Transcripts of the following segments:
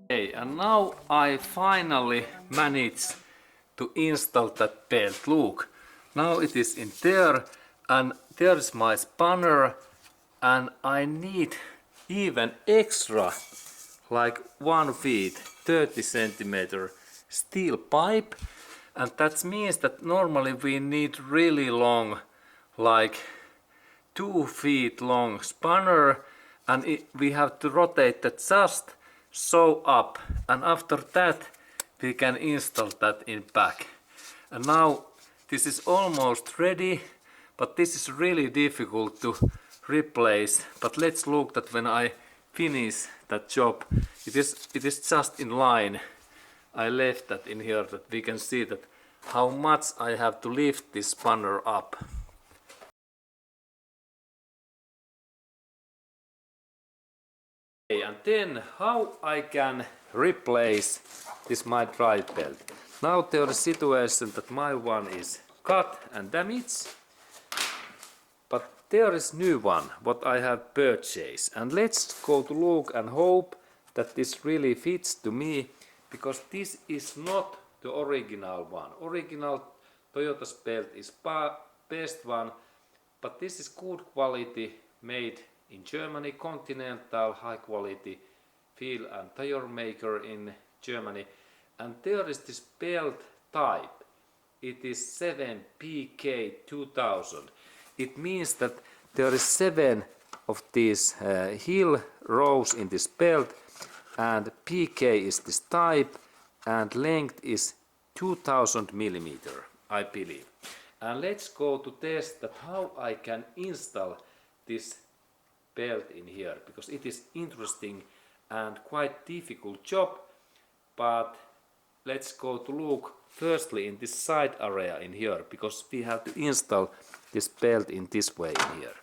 Okay, and now I finally managed to install that belt. Look, now it is in there, and there's my spanner, and I need even extra, like 1 feet, 30 centimeter steel pipe, and that means that normally we need really long, like 2 feet long spanner, and we have to rotate that just so up, and after that we can install that in back. And now this is almost ready, but this is really difficult to replace. But let's look that when I finish that job, it is just in line. I left that in here that we can see that how much I have to lift this spanner up. And then how I can replace this my drive belt. Now there is a situation that my one is cut and damaged, but there is new one what I have purchased, and let's go to look and hope that this really fits to me, because this is not the original one. Original Toyota's belt is best one, but this is good quality, made in Germany, Continental, high quality wheel and tire maker in Germany. And there is this belt type. It is 7PK2000. It means that there is 7 of these heel rows in this belt, and PK is this type, and length is 2000 millimeter, I believe. And let's go to test that how I can install this belt in here, because it is interesting and quite difficult job. But let's go to look firstly in this side area in here, because we have to install this belt in this way in here.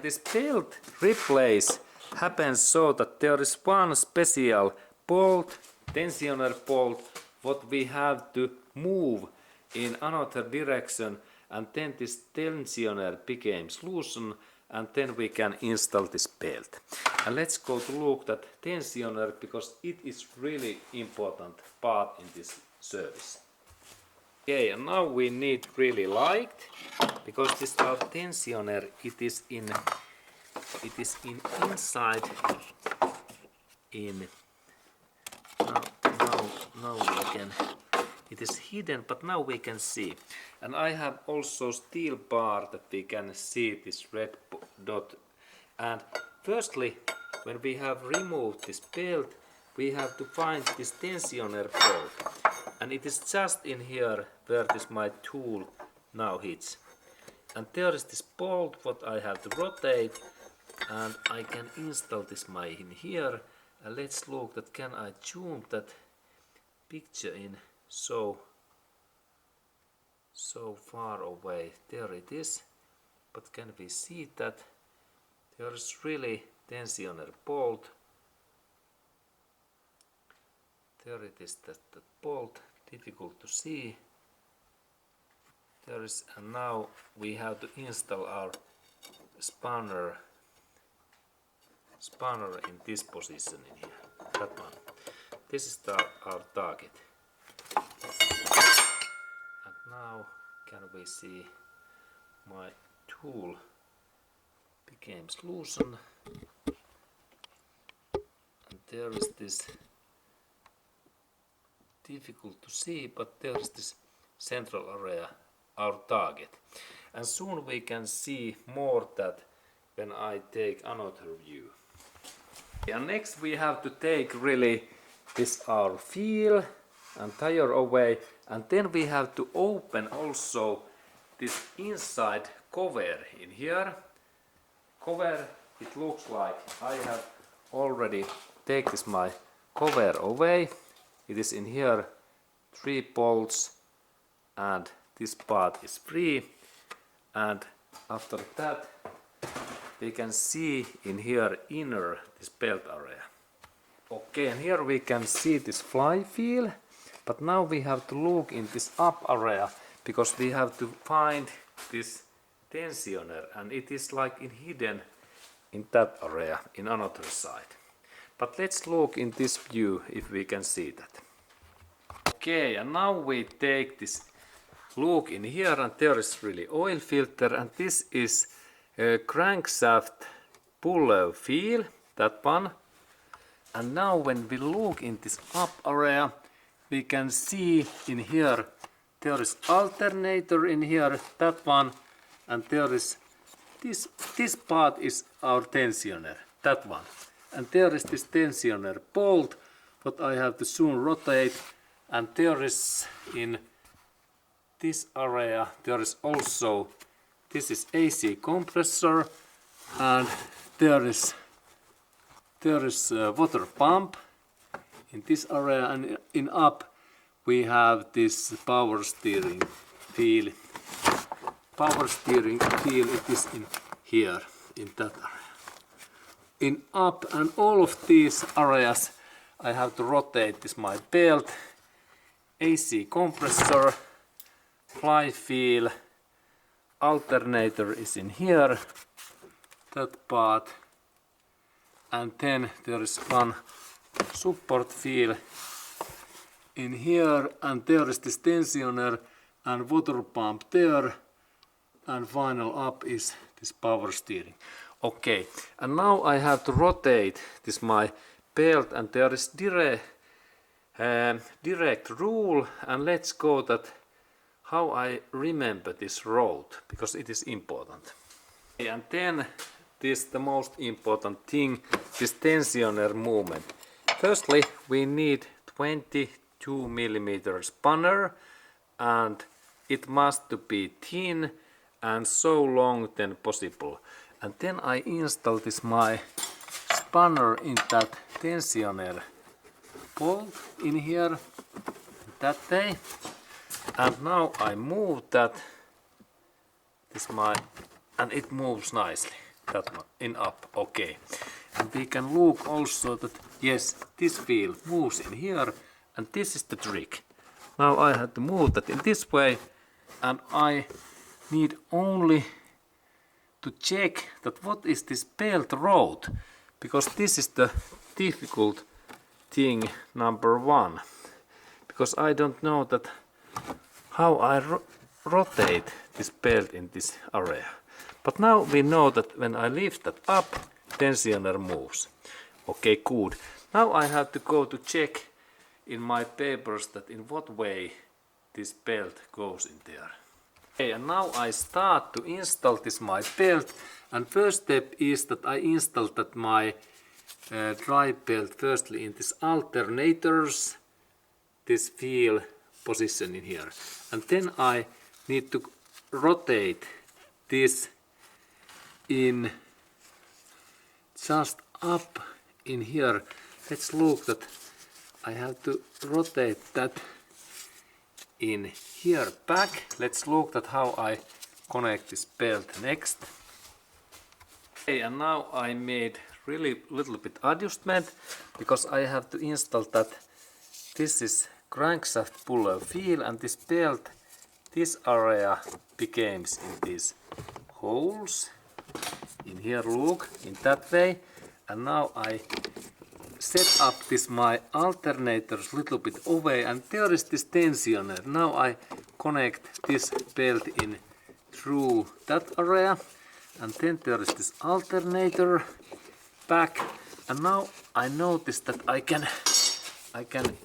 This belt replace happens so that there is one special bolt, tensioner bolt, what we have to move in another direction, and then this tensioner becomes loosened, and then we can install this belt. And let's go to look that tensioner, because it is really important part in this service. Okay, and now we need really light, because this our tensioner, it is inside in now we can, it is hidden, but now we can see. And I have also steel bar that we can see this red dot. And firstly, when we have removed this belt, we have to find this tensioner bolt, and it is just in here where this my tool now hits. And there is this bolt what I have to rotate, and I can install this my in here. And let's look that can I zoom that picture in so far away. There it is, but can we see that there is really tensioner bolt. There it is, that bolt, difficult to see. There is, and now we have to install our spanner in this position in here. That one. This is our target. And now can we see my tool becomes loosened, and there is this, difficult to see, but there is this central area, our target. And soon we can see more that when I take another view. And next we have to take really this our wheel and tire away, and then we have to open also this inside cover in here. Cover, it looks like I have already take this my cover away. It is in here 3 bolts, and this part is free. And after that we can see in here inner this belt area. Okay, and here we can see this flywheel, but now we have to look in this up area, because we have to find this tensioner, and it is like in hidden in that area in another side. But let's look in this view if we can see that. Okay, and now we take this look in here, and there is really oil filter, and this is a crankshaft puller feel, that one. And now when we look in this up area, we can see in here there is alternator in here, that one, and there is this part is our tensioner, that one. And there is this tensioner bolt, what I have to soon rotate, and there is in this area, there is also, this is AC compressor, and there is water pump in this area, and in up we have this power steering feel. Power steering feel, it is in here, in that area. In up and all of these areas I have to rotate this my belt, AC compressor, fly feel, alternator is in here, that part, and then there is one support feel in here, and there is this tensioner and water pump there, and final up is this power steering. Okay, and now I have to rotate this my belt, and there is direct rule, and let's go that how I remember this road, because it is important. Okay, and then this the most important thing, this tensioner movement. Firstly, we need 22 millimeter spanner, and it must to be thin and so long than possible. And then I install this my spanner in that tensioner bolt in here, that way. And now I move that, this my, and it moves nicely, that one, in up, okay. And we can look also that, yes, this wheel moves in here, and this is the trick. Now I have to move that in this way, and I need only to check that what is this belt road, because this is the difficult thing number one, because I don't know that how I rotate this belt in this area. But now we know that when I lift that up, tensioner moves. Okay, good. Now I have to go to check in my papers that in what way this belt goes in there. Okay, and now I start to install this my belt, and first step is that I install that my drive belt firstly in this alternators, this wheel position in here, and then I need to rotate this in just up in here. Let's look that I have to rotate that in here back. Let's look at how I connect this belt next. Okay, and now I made really little bit adjustment, because I have to install that this is crankshaft puller feel, and this belt, this area becomes in these holes in here, look, in that way. And now I set up this my alternators little bit away, and there is this tensioner. Now I connect this belt in through that area, and then there is this alternator back, and now I notice that I can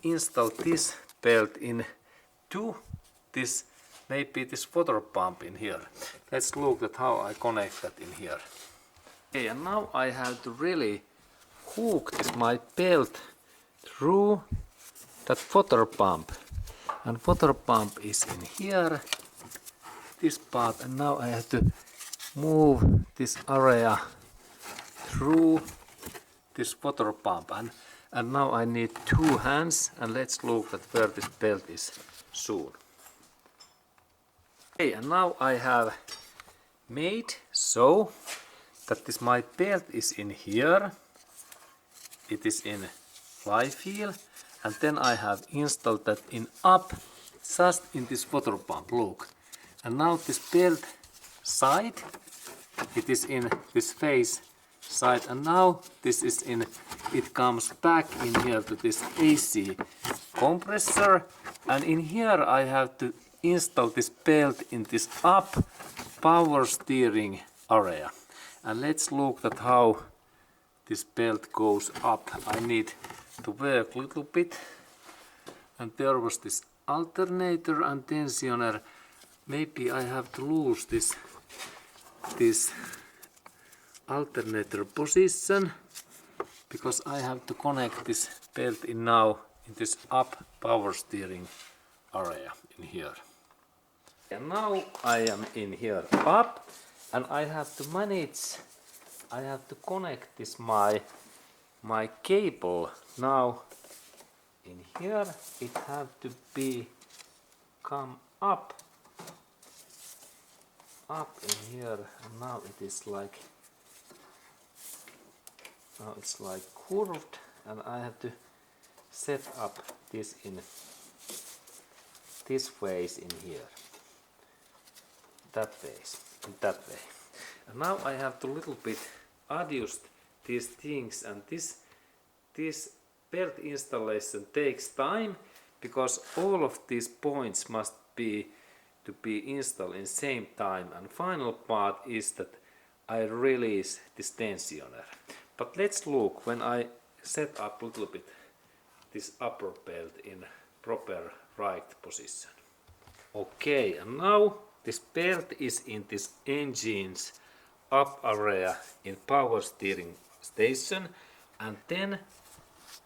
install this belt in to this, maybe this water pump in here. Let's look at how I connect that in here. Okay, and now I have to really hook this my belt through that water pump, and water pump is in here, this part, and now I have to move this area through this water pump, and now I need two hands, and let's look at where this belt is soon. Okay, and now I have made so that this my belt is in here, it is in fly feel, and then I have installed that in up just in this water pump, look. And now this belt side, it is in this face side, and now this is in, it comes back in here to this AC compressor, and in here I have to install this belt in this up power steering area. And let's look at how this belt goes up. I need to work a little bit, and there was this alternator and tensioner. Maybe I have to lose this alternator position, because I have to connect this belt in now in this up power steering area in here. And now I am in here up, and I have to manage, I have to connect this my cable now in here. It have to be come up in here, and now it is like, now it's like curved, and I have to set up this in this phase in here, that phase, in that way. And now I have to little bit adjust these things, and this belt installation takes time, because all of these points must be to be installed in same time, and final part is that I release this tensioner. But let's look when I set up a little bit this upper belt in proper right position. Okay, and now this belt is in this engine's up area in power steering station, and then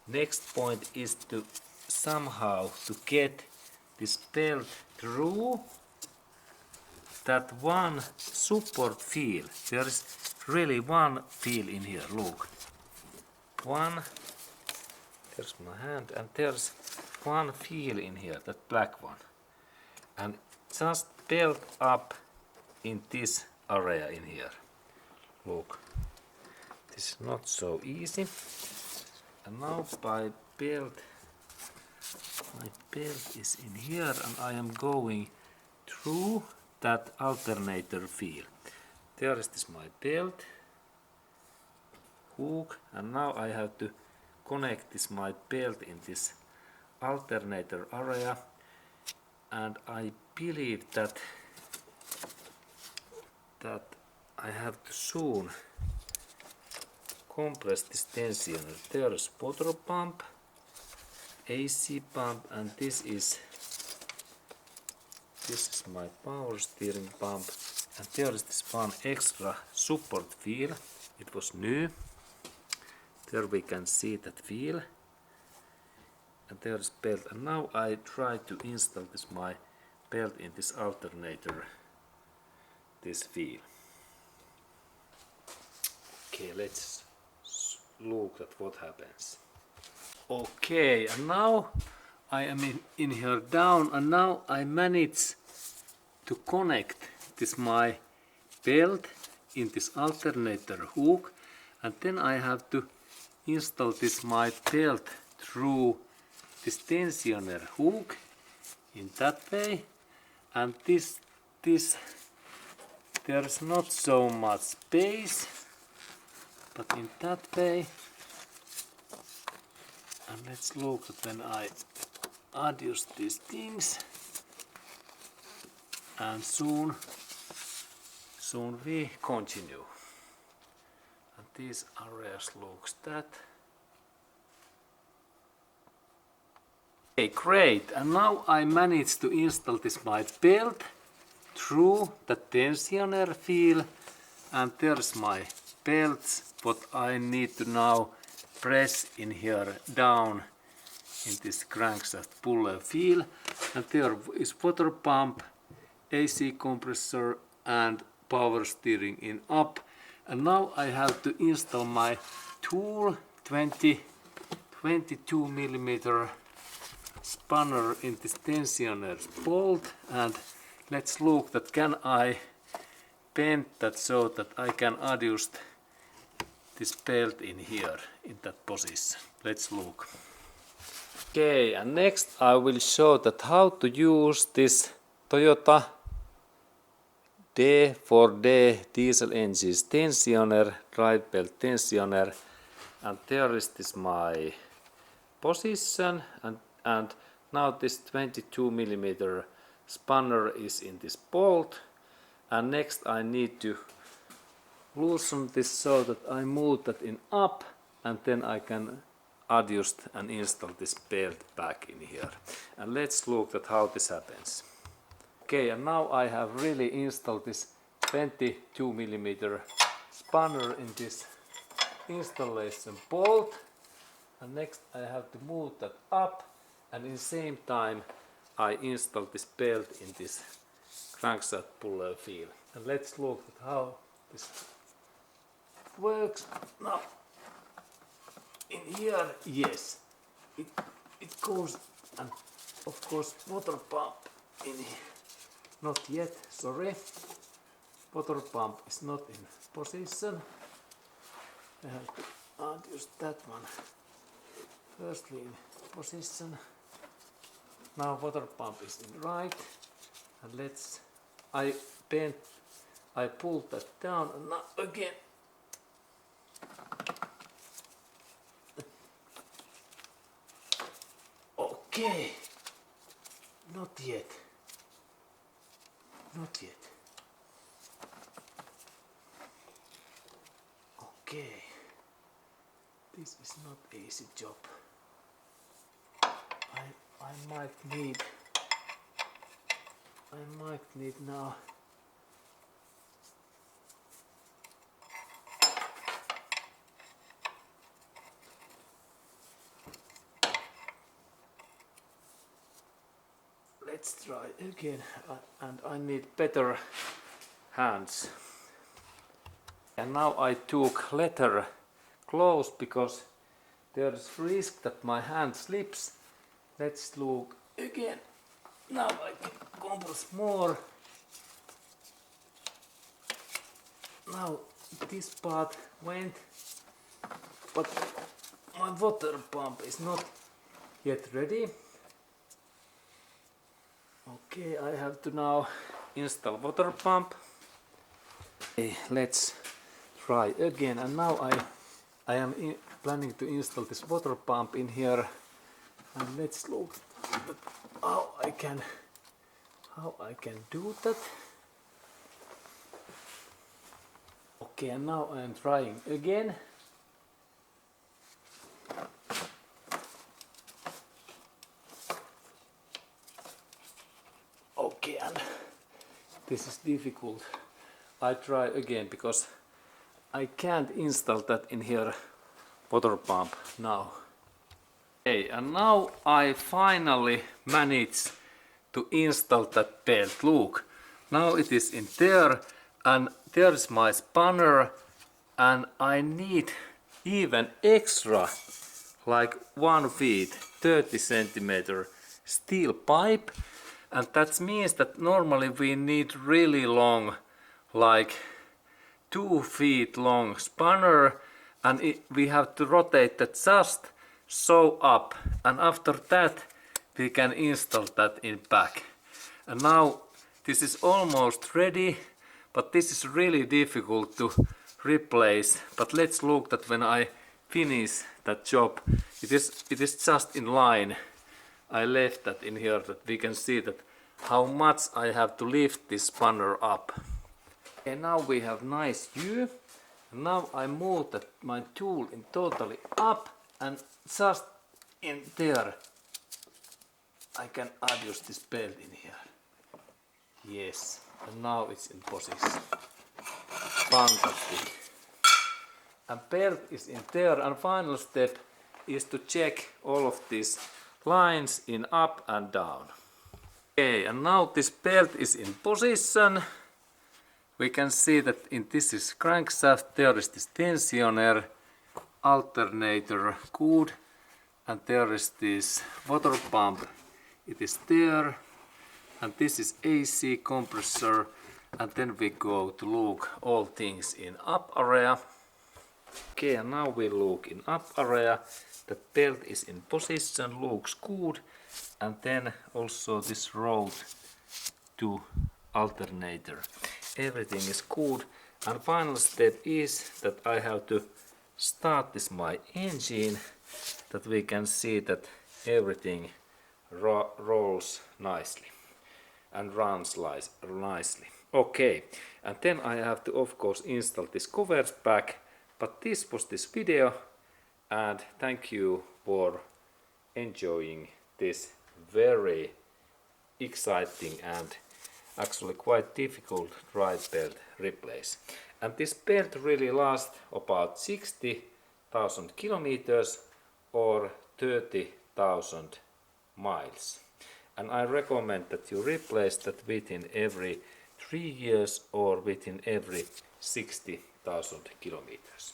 next point is to somehow to get this belt through that one support field. There is really one field in here, look. One, there's my hand, and there's one field in here, that black one. And just belt up in this area in here. Look, this is not so easy. And now my belt is in here, and I am going through that alternator field. There is this my belt hook, and now I have to connect this my belt in this alternator area, and I believe that I have to soon compress this tensioner. There is water pump, AC pump, and this is my power steering pump, and there is this one extra support field. It was new. There we can see that field, and there is belt. And now I try to install this my belt in this alternator, this field. Okay, let's look at what happens. Okay, and now I am in here down, and now I manage to connect this my belt in this alternator hook, and then I have to install this my belt through this tensioner hook in that way, and this there's not so much space, but in that way. And let's look at when I adjust these things, and soon we continue. And these areas looks that. Okay, great. And now I managed to install this my belt through the tensioner field, and there's my belts. What I need to now press in here down in this crankshaft puller field, and there is water pump, AC compressor, and power steering in up. And now I have to install my tool 22 millimeter spanner in this tensioner bolt, and let's look that can I bend that so that I can adjust this belt in here in that position. Let's look. Okay, and next I will show that how to use this Toyota D for D, diesel engines tensioner, drive belt tensioner, and there is this my position, and now this 22 millimeter spanner is in this bolt, and next I need to loosen this so that I move that in up, and then I can adjust and install this belt back in here. And let's look at how this happens. Okay, and now I have really installed this 22 millimeter spanner in this installation bolt, and next I have to move that up, and in the same time I install this belt in this crankshaft puller field. And let's look at how this works. Now in here, yes, it goes, and of course water pump in here. Not yet, sorry. Water pump is not in position. I have to adjust that one firstly in position. Now water pump is in right, and I pull that down, and now again. Okay, not yet. Not yet. Okay, this is not easy job. I might need now. Let's try again, and I need better hands. And now I took leather gloves because there is risk that my hand slips. Let's look again. Now I can compress more. Now this part went, but my water pump is not yet ready. Okay, I have to now install water pump. Okay, let's try again, and now I am planning to install this water pump in here, and let's look at how I can do that. Okay, and now I am trying again. Okay, and this is difficult. I try again because I can't install that in here water pump now. Okay, and now I finally managed to install that belt. Look, now it is in there, and there is my spanner, and I need even extra, like 1 feet 30 centimeter steel pipe, and that means that normally we need really long, like 2 feet long spanner, and we have to rotate that just so up, and after that we can install that in back. And now this is almost ready, but this is really difficult to replace. But let's look that when I finish that job, it is just in line. I left that in here that we can see that how much I have to lift this spanner up. And now we have nice view. And now I move that my tool in totally up, and just in there I can adjust this belt in here. Yes, and now it's in position. Fantastic. And belt is in there, and final step is to check all of these lines in up and down. Okay, and now this belt is in position. We can see that in this is crankshaft, there is this tensioner, alternator good, and there is this water pump, it is there, and this is AC compressor, and then we go to look all things in up area. Okay, and now we look in up area, the belt is in position, looks good, and then also this road to alternator. everything is good. And final step is that I have to start this my engine, that we can see that everything rolls nicely and runs nicely. Okay, and then I have to of course install this covers back. But this was this video, and thank you for enjoying this very exciting and actually quite difficult drive belt replace. And this belt really lasts about 60,000 kilometers or 30,000 miles. And I recommend that you replace that within every 3 years or within every 60,000 kilometers.